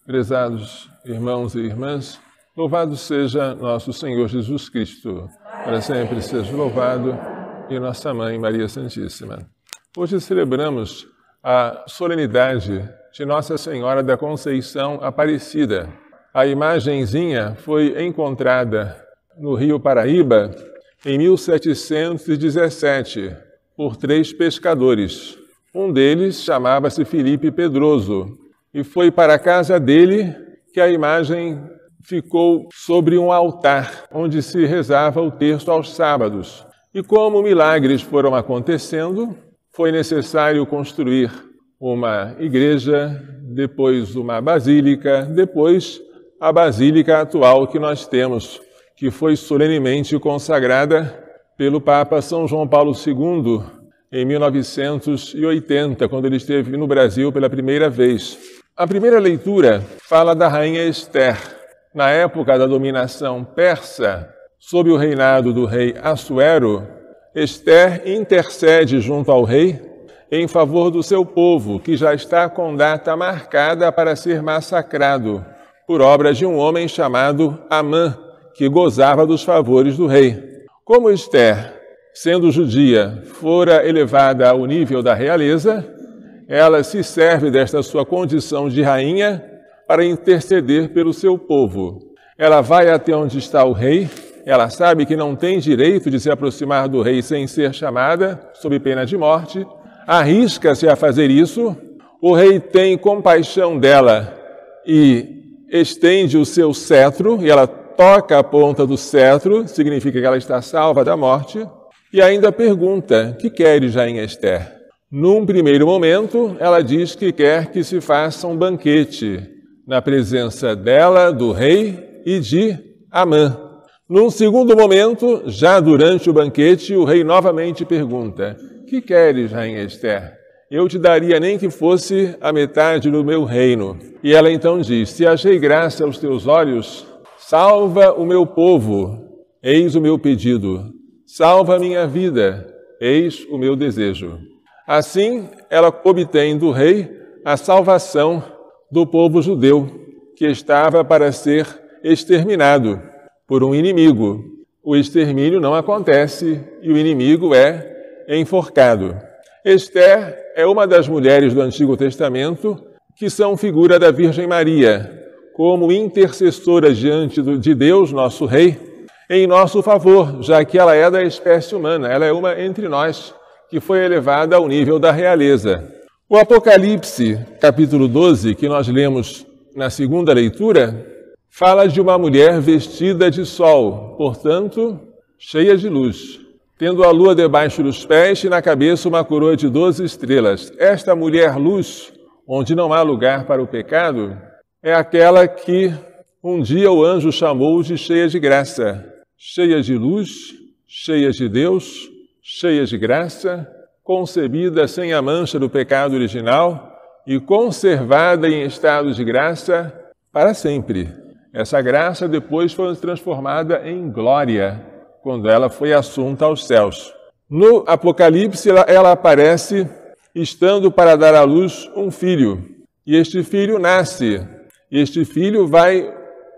Prezados irmãos e irmãs, louvado seja nosso Senhor Jesus Cristo, para sempre seja louvado, e nossa Mãe Maria Santíssima. Hoje celebramos a solenidade de Nossa Senhora da Conceição Aparecida. A imagenzinha foi encontrada no Rio Paraíba em 1717 por 3 pescadores. Um deles chamava-se Felipe Pedroso, e foi para a casa dele que a imagem ficou sobre um altar, onde se rezava o terço aos sábados. E como milagres foram acontecendo, foi necessário construir uma igreja, depois uma basílica, depois a basílica atual que nós temos, que foi solenemente consagrada pelo Papa São João Paulo II em 1980, quando ele esteve no Brasil pela primeira vez. A primeira leitura fala da rainha Esther. Na época da dominação persa, sob o reinado do rei Assuero, Esther intercede junto ao rei em favor do seu povo, que já está com data marcada para ser massacrado por obra de um homem chamado Amã, que gozava dos favores do rei. Como Esther, sendo judia, fora elevada ao nível da realeza, ela se serve desta sua condição de rainha para interceder pelo seu povo. Ela vai até onde está o rei, ela sabe que não tem direito de se aproximar do rei sem ser chamada, sob pena de morte, arrisca-se a fazer isso, o rei tem compaixão dela e estende o seu cetro, e ela toca a ponta do cetro, significa que ela está salva da morte, e ainda pergunta: que queres, rainha Esther? Num primeiro momento, ela diz que quer que se faça um banquete na presença dela, do rei e de Amã. Num segundo momento, já durante o banquete, o rei novamente pergunta: que queres, rainha Esther? Eu te daria nem que fosse a metade do meu reino. E ela então diz: se achei graça aos teus olhos, salva o meu povo, eis o meu pedido. Salva a minha vida, eis o meu desejo. Assim, ela obtém do rei a salvação do povo judeu, que estava para ser exterminado por um inimigo. O extermínio não acontece e o inimigo é enforcado. Esther é uma das mulheres do Antigo Testamento que são figura da Virgem Maria, como intercessora diante de Deus, nosso Rei, em nosso favor, já que ela é da espécie humana, ela é uma entre nós, que foi elevada ao nível da realeza. O Apocalipse, capítulo 12, que nós lemos na segunda leitura, fala de uma mulher vestida de sol, portanto, cheia de luz, tendo a lua debaixo dos pés e na cabeça uma coroa de 12 estrelas. Esta mulher luz, onde não há lugar para o pecado, é aquela que um dia o anjo chamou de cheia de graça, cheia de luz, cheia de Deus, cheia de graça, concebida sem a mancha do pecado original e conservada em estado de graça para sempre. Essa graça depois foi transformada em glória, quando ela foi assunta aos céus. No Apocalipse, ela aparece estando para dar à luz um filho, e este filho nasce, e este filho vai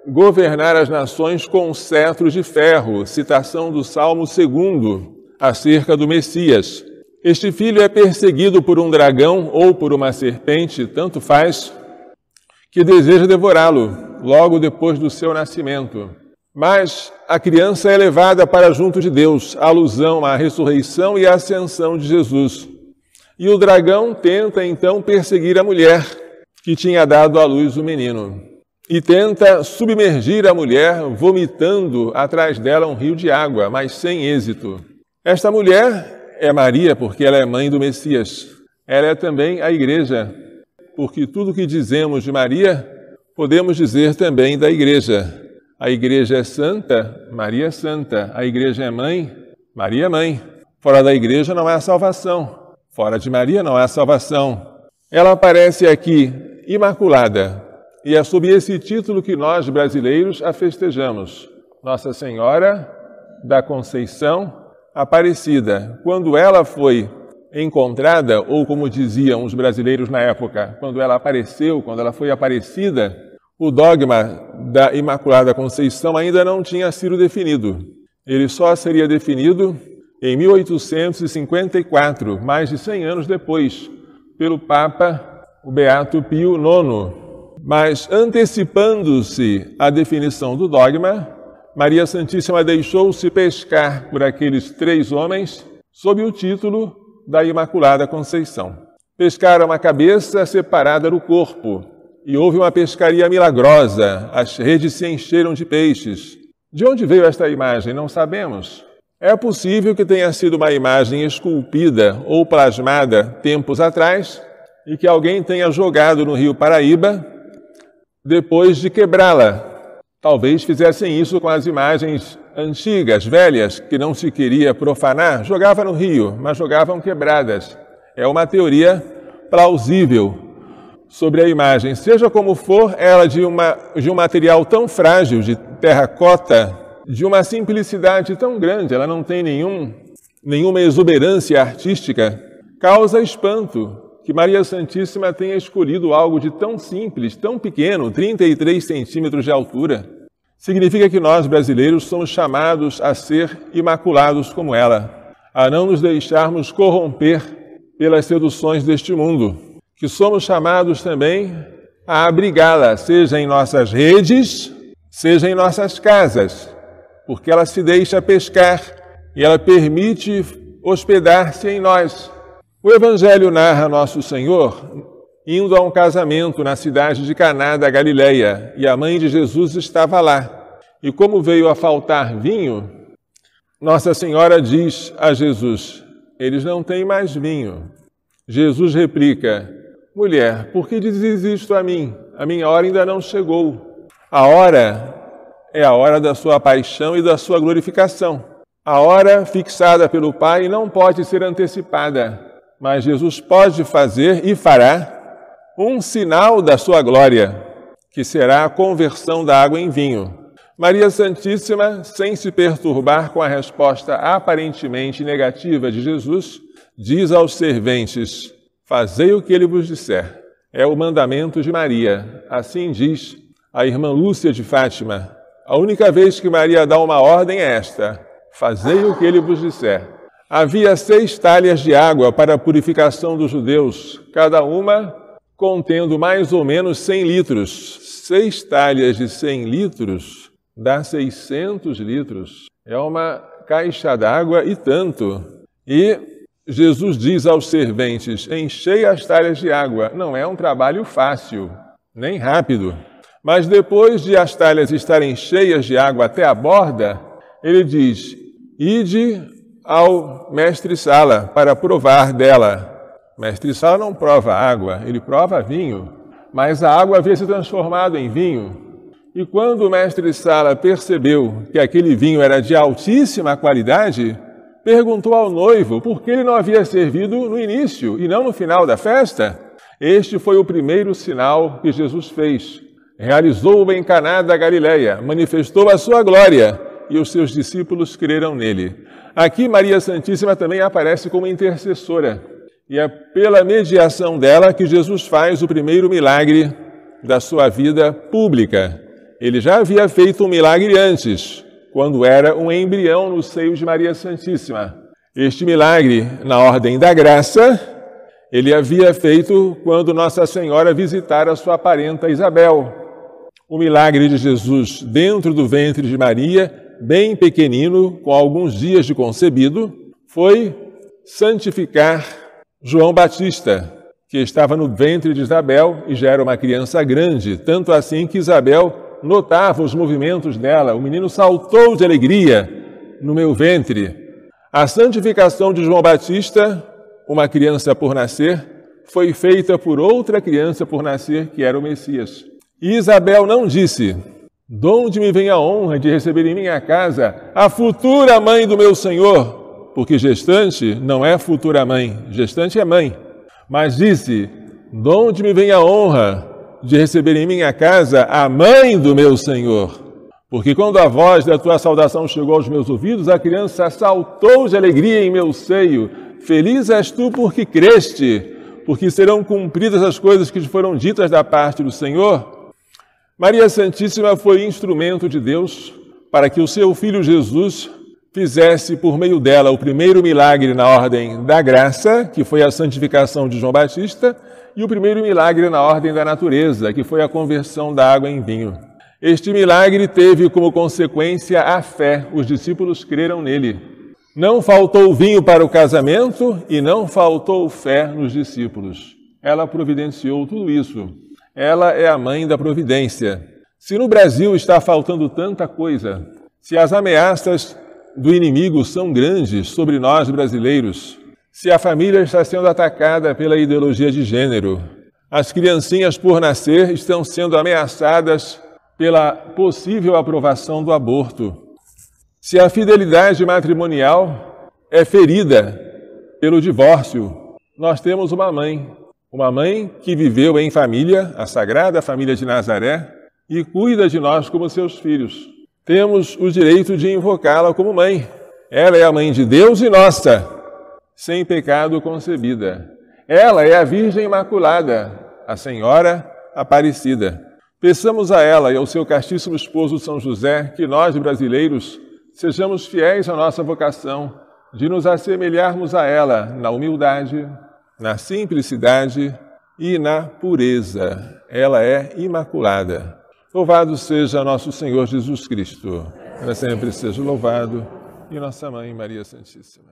governar as nações com um cetro de ferro, citação do Salmo 2, acerca do Messias. Este filho é perseguido por um dragão ou por uma serpente, tanto faz, que deseja devorá-lo logo depois do seu nascimento. Mas a criança é levada para junto de Deus, alusão à ressurreição e à ascensão de Jesus. E o dragão tenta então perseguir a mulher que tinha dado à luz o menino. E tenta submergir a mulher, vomitando atrás dela um rio de água, mas sem êxito. Esta mulher é Maria, porque ela é mãe do Messias. Ela é também a igreja, porque tudo que dizemos de Maria, podemos dizer também da igreja. A igreja é santa, Maria é santa. A igreja é mãe, Maria é mãe. Fora da igreja não há salvação. Fora de Maria não há salvação. Ela aparece aqui imaculada. E é sob esse título que nós, brasileiros, a festejamos. Nossa Senhora da Conceição Aparecida. Quando ela foi encontrada, ou como diziam os brasileiros na época, quando ela apareceu, quando ela foi aparecida, o dogma da Imaculada Conceição ainda não tinha sido definido. Ele só seria definido em 1854, mais de 100 anos depois, pelo Papa, o Beato Pio IX. Mas, antecipando-se à definição do dogma, Maria Santíssima deixou-se pescar por aqueles 3 homens sob o título da Imaculada Conceição. Pescaram a cabeça separada do corpo, e houve uma pescaria milagrosa, as redes se encheram de peixes. De onde veio esta imagem? Não sabemos. É possível que tenha sido uma imagem esculpida ou plasmada tempos atrás e que alguém tenha jogado no rio Paraíba depois de quebrá-la. Talvez fizessem isso com as imagens antigas, velhas, que não se queria profanar. Jogava no rio, mas jogavam quebradas. É uma teoria plausível sobre a imagem. Seja como for, ela de um material tão frágil, de terracota, de uma simplicidade tão grande, ela não tem nenhuma exuberância artística, causa espanto que Maria Santíssima tenha escolhido algo de tão simples, tão pequeno, 33 centímetros de altura. Significa que nós, brasileiros, somos chamados a ser imaculados como ela, a não nos deixarmos corromper pelas seduções deste mundo, que somos chamados também a abrigá-la, seja em nossas redes, seja em nossas casas, porque ela se deixa pescar e ela permite hospedar-se em nós. O Evangelho narra Nosso Senhor indo a um casamento na cidade de Caná da Galileia, e a mãe de Jesus estava lá. E como veio a faltar vinho, Nossa Senhora diz a Jesus: eles não têm mais vinho. Jesus replica: mulher, por que dizes isto a mim? A minha hora ainda não chegou. A hora é a hora da sua paixão e da sua glorificação. A hora fixada pelo Pai não pode ser antecipada, mas Jesus pode fazer e fará um sinal da sua glória, que será a conversão da água em vinho. Maria Santíssima, sem se perturbar com a resposta aparentemente negativa de Jesus, diz aos serventes: fazei o que ele vos disser. É o mandamento de Maria. Assim diz a irmã Lúcia de Fátima. A única vez que Maria dá uma ordem é esta: fazei o que ele vos disser. Havia 6 talhas de água para a purificação dos judeus, cada uma contendo mais ou menos 100 litros. 6 talhas de 100 litros dá 600 litros. É uma caixa d'água e tanto. E Jesus diz aos serventes: enchei as talhas de água. Não é um trabalho fácil, nem rápido. Mas depois de as talhas estarem cheias de água até a borda, ele diz: ide ao mestre-sala para provar dela. O mestre-sala não prova água, ele prova vinho, mas a água havia se transformado em vinho. E quando o mestre-sala percebeu que aquele vinho era de altíssima qualidade, perguntou ao noivo por que ele não havia servido no início e não no final da festa. Este foi o primeiro sinal que Jesus fez. Realizou-o em Caná da Galileia, manifestou a sua glória e os seus discípulos creram nele. Aqui Maria Santíssima também aparece como intercessora, e é pela mediação dela que Jesus faz o primeiro milagre da sua vida pública. Ele já havia feito um milagre antes, quando era um embrião no seio de Maria Santíssima. Este milagre, na ordem da graça, ele havia feito quando Nossa Senhora visitara sua parenta Isabel. O milagre de Jesus dentro do ventre de Maria, bem pequenino, com alguns dias de concebido, foi santificar João Batista, que estava no ventre de Isabel e já era uma criança grande, tanto assim que Isabel notava os movimentos dela. O menino saltou de alegria no meu ventre. A santificação de João Batista, uma criança por nascer, foi feita por outra criança por nascer, que era o Messias. E Isabel não disse: de onde me vem a honra de receber em minha casa a futura mãe do meu Senhor? Porque gestante não é futura mãe, gestante é mãe. Mas disse: de onde me vem a honra de receber em minha casa a mãe do meu Senhor? Porque quando a voz da tua saudação chegou aos meus ouvidos, a criança saltou de alegria em meu seio. Feliz és tu porque creste, porque serão cumpridas as coisas que te foram ditas da parte do Senhor. Maria Santíssima foi instrumento de Deus para que o seu Filho Jesus fizesse por meio dela o primeiro milagre na ordem da graça, que foi a santificação de João Batista, e o primeiro milagre na ordem da natureza, que foi a conversão da água em vinho. Este milagre teve como consequência a fé. Os discípulos creram nele. Não faltou vinho para o casamento e não faltou fé nos discípulos. Ela providenciou tudo isso. Ela é a mãe da providência. Se no Brasil está faltando tanta coisa, se as ameaças do inimigo são grandes sobre nós brasileiros, se a família está sendo atacada pela ideologia de gênero, as criancinhas por nascer estão sendo ameaçadas pela possível aprovação do aborto, se a fidelidade matrimonial é ferida pelo divórcio, nós temos uma mãe que viveu em família, a Sagrada Família de Nazaré, e cuida de nós como seus filhos. Temos o direito de invocá-la como mãe. Ela é a mãe de Deus e nossa, sem pecado concebida. Ela é a Virgem Imaculada, a Senhora Aparecida. Peçamos a ela e ao seu castíssimo esposo São José que nós, brasileiros, sejamos fiéis à nossa vocação de nos assemelharmos a ela na humildade, na simplicidade e na pureza. Ela é imaculada. Louvado seja nosso Senhor Jesus Cristo. Para sempre seja louvado. E nossa Mãe Maria Santíssima.